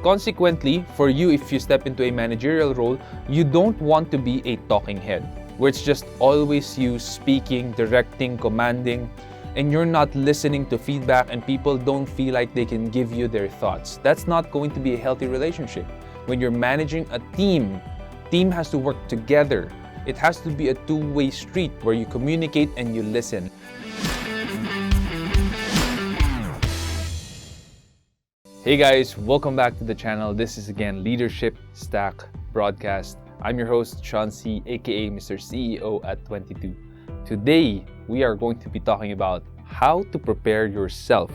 Consequently, for you, if you step into a managerial role, you don't want to be a talking head, where it's just always you speaking, directing, commanding, and you're not listening to feedback and people don't feel like they can give you their thoughts. That's not going to be a healthy relationship. When you're managing a team has to work together. It has to be a two-way street where you communicate and you listen. Hey guys, welcome back to the channel. This is again Leadership Stack Broadcast. I'm your host, Sean C, aka Mr. CEO at 22. Today, we are going to be talking about how to prepare yourself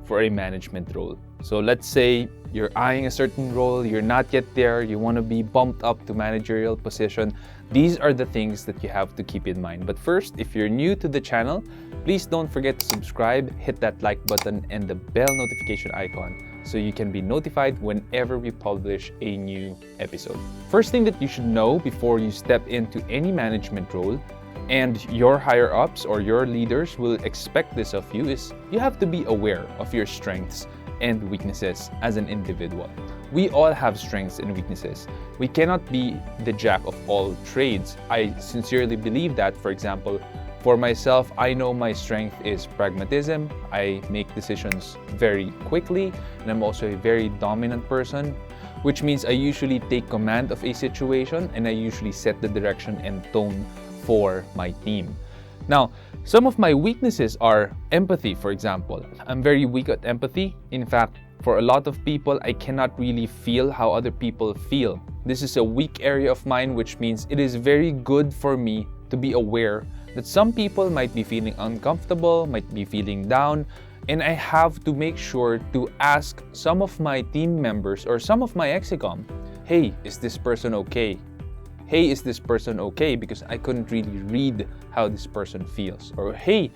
for a management role. So let's say you're eyeing a certain role, you're not yet there, you want to be bumped up to managerial position. These are the things that you have to keep in mind. But first, if you're new to the channel, please don't forget to subscribe, hit that like button and the bell notification icon so you can be notified whenever we publish a new episode. First thing that you should know before you step into any management role, and your higher ups or your leaders will expect this of you, is you have to be aware of your strengths and weaknesses as an individual. We all have strengths and weaknesses. We cannot be the jack of all trades. I sincerely believe that. For example, for myself, I know my strength is pragmatism. I make decisions very quickly, and I'm also a very dominant person, which means I usually take command of a situation and I usually set the direction and tone for my team. Now, some of my weaknesses are empathy, for example. I'm very weak at empathy. In fact, for a lot of people, I cannot really feel how other people feel. This is a weak area of mine, which means it is very good for me to be aware that some people might be feeling uncomfortable, might be feeling down, and I have to make sure to ask some of my team members or some of my execom, hey, is this person okay? Hey, is this person okay? Because I couldn't really read how this person feels. Or hey,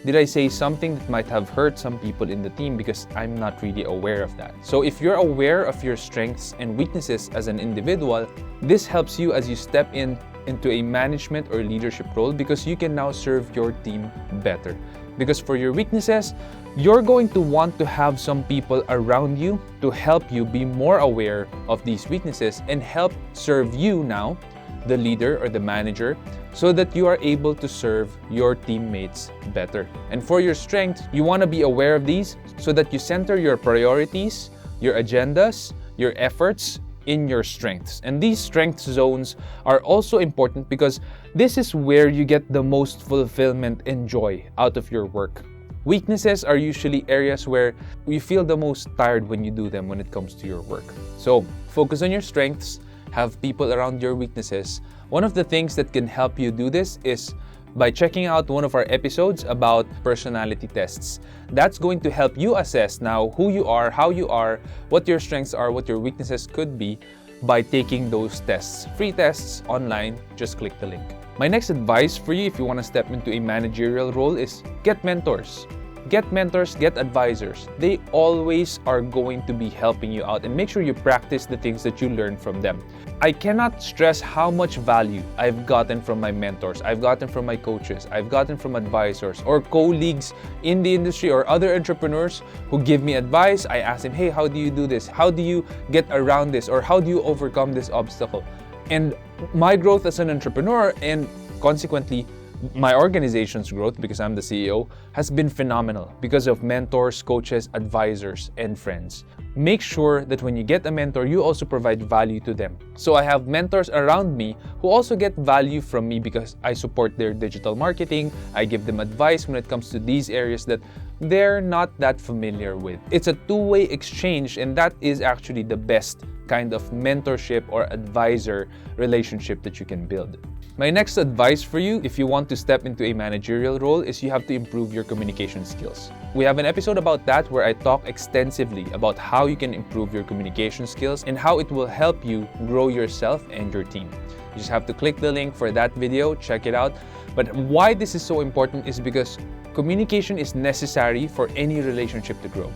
did I say something that might have hurt some people in the team? Because I'm not really aware of that. So if you're aware of your strengths and weaknesses as an individual, this helps you as you step into a management or leadership role, because you can now serve your team better. Because for your weaknesses, you're going to want to have some people around you to help you be more aware of these weaknesses and help serve you now, the leader or the manager, so that you are able to serve your teammates better. And for your strength, you want to be aware of these so that you center your priorities, your agendas, your efforts in your strengths. And these strength zones are also important because this is where you get the most fulfillment and joy out of your work. Weaknesses are usually areas where you feel the most tired when you do them when it comes to your work. So focus on your strengths, have people around your weaknesses. One of the things that can help you do this is by checking out one of our episodes about personality tests. That's going to help you assess now who you are, how you are, what your strengths are, what your weaknesses could be by taking those tests. Free tests online, just click the link. My next advice for you if you want to step into a managerial role is get mentors. Get mentors, get advisors. They always are going to be helping you out, and make sure you practice the things that you learn from them. I cannot stress how much value I've gotten from my mentors, I've gotten from my coaches, I've gotten from advisors or colleagues in the industry or other entrepreneurs who give me advice. I ask them, hey, how do you do this? How do you get around this? Or how do you overcome this obstacle? And my growth as an entrepreneur, and consequently my organization's growth, because I'm the CEO, has been phenomenal because of mentors, coaches, advisors, and friends. Make sure that when you get a mentor, you also provide value to them. So I have mentors around me who also get value from me because I support their digital marketing. I give them advice when it comes to these areas that they're not that familiar with. It's a two-way exchange, and that is actually the best kind of mentorship or advisor relationship that you can build. My next advice for you, if you want to step into a managerial role, is you have to improve your communication skills. We have an episode about that where I talk extensively about how you can improve your communication skills and how it will help you grow yourself and your team. You just have to click the link for that video, check it out. But why this is so important is because communication is necessary for any relationship to grow.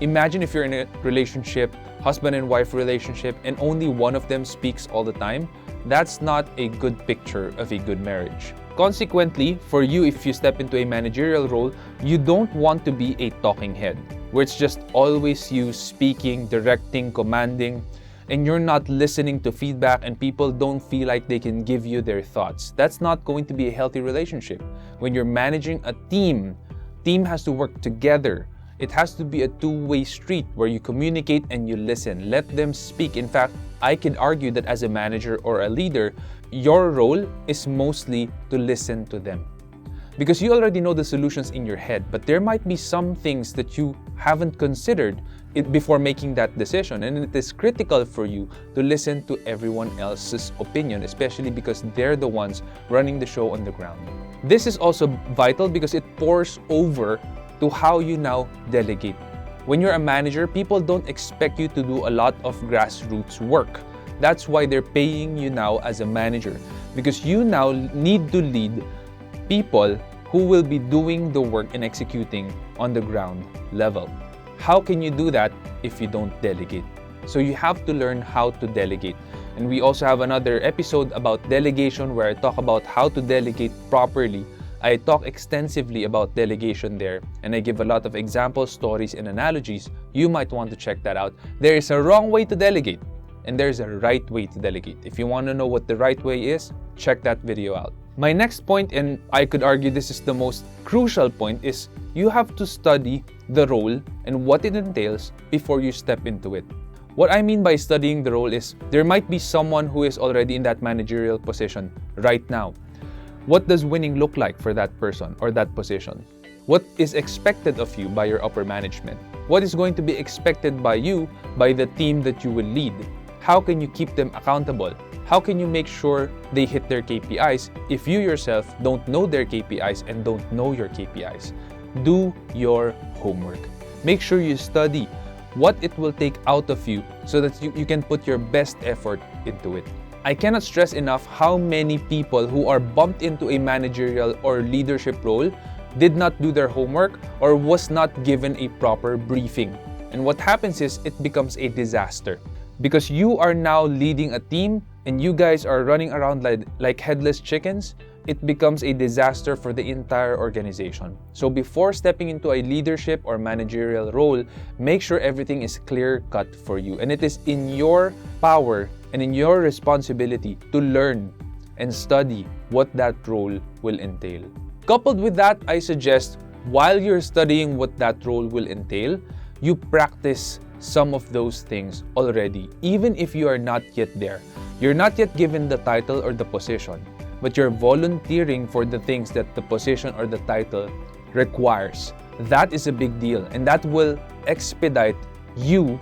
Imagine if you're in a relationship, husband and wife relationship, and only one of them speaks all the time. That's not a good picture of a good marriage. Consequently, for you, if you step into a managerial role, you don't want to be a talking head. where it's just always you speaking, directing, commanding, and you're not listening to feedback and people don't feel like they can give you their thoughts. That's not going to be a healthy relationship. When you're managing a team has to work together. It has to be a two-way street where you communicate and you listen. Let them speak. In fact, I could argue that as a manager or a leader, your role is mostly to listen to them. Because you already know the solutions in your head, but there might be some things that you haven't considered before making that decision. And it is critical for you to listen to everyone else's opinion, especially because they're the ones running the show on the ground. This is also vital because it pours over to how you now delegate. When you're a manager, people don't expect you to do a lot of grassroots work. That's why they're paying you now as a manager, because you now need to lead people who will be doing the work and executing on the ground level. How can you do that if you don't delegate? So you have to learn how to delegate. And we also have another episode about delegation where I talk about how to delegate properly. I talk extensively about delegation there, and I give a lot of examples, stories, and analogies. You might want to check that out. There is a wrong way to delegate, and there's a right way to delegate. If you want to know what the right way is, check that video out. My next point, and I could argue this is the most crucial point, is you have to study the role and what it entails before you step into it. What I mean by studying the role is there might be someone who is already in that managerial position right now. What does winning look like for that person or that position? What is expected of you by your upper management? What is going to be expected by you, by the team that you will lead? How can you keep them accountable? How can you make sure they hit their KPIs if you yourself don't know their KPIs and don't know your KPIs? Do your homework. Make sure you study what it will take out of you so that you can put your best effort into it. I cannot stress enough how many people who are bumped into a managerial or leadership role did not do their homework or was not given a proper briefing. And what happens is it becomes a disaster because you are now leading a team and you guys are running around like headless chickens. It becomes a disaster for the entire organization. So before stepping into a leadership or managerial role, make sure everything is clear-cut for you. And it is in your power and in your responsibility to learn and study what that role will entail. Coupled with that, I suggest while you're studying what that role will entail, you practice some of those things already, even if you are not yet there. You're not yet given the title or the position, but you're volunteering for the things that the position or the title requires. That is a big deal, and that will expedite you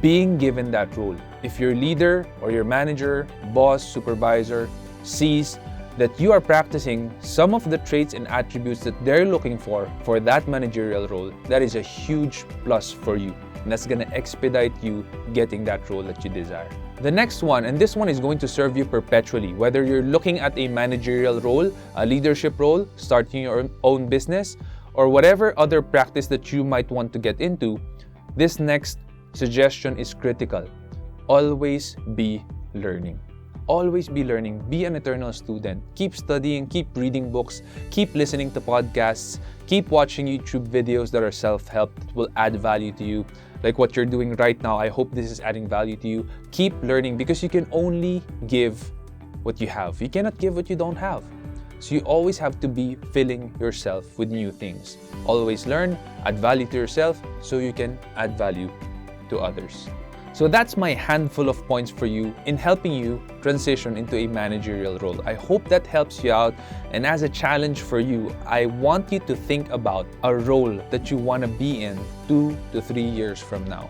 being given that role. If your leader or your manager, boss, supervisor sees that you are practicing some of the traits and attributes that they're looking for that managerial role, that is a huge plus for you. And that's going to expedite you getting that role that you desire. The next one, and this one is going to serve you perpetually, whether you're looking at a managerial role, a leadership role, starting your own business, or whatever other practice that you might want to get into, this next suggestion is critical. Always be learning. Always be learning. Be an eternal student. Keep studying, keep reading books, keep listening to podcasts, keep watching YouTube videos that are self-help that will add value to you. Like what you're doing right now, I hope this is adding value to you. Keep learning because you can only give what you have. You cannot give what you don't have. So you always have to be filling yourself with new things. Always learn, add value to yourself so you can add value to others. So that's my handful of points for you in helping you transition into a managerial role. I hope that helps you out. And as a challenge for you, I want you to think about a role that you want to be in 2 to 3 years from now.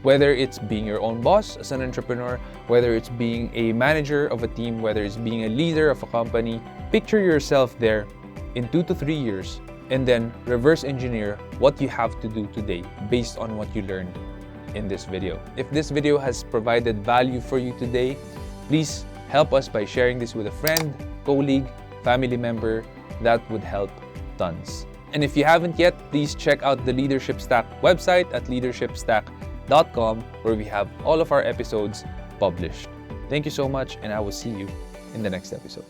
Whether it's being your own boss as an entrepreneur, whether it's being a manager of a team, whether it's being a leader of a company, picture yourself there in 2 to 3 years and then reverse engineer what you have to do today based on what you learned in this video. If this video has provided value for you today, please help us by sharing this with a friend, colleague, family member. That would help tons. And if you haven't yet, please check out the Leadership Stack website at leadershipstack.com where we have all of our episodes published. Thank you so much, and I will see you in the next episode.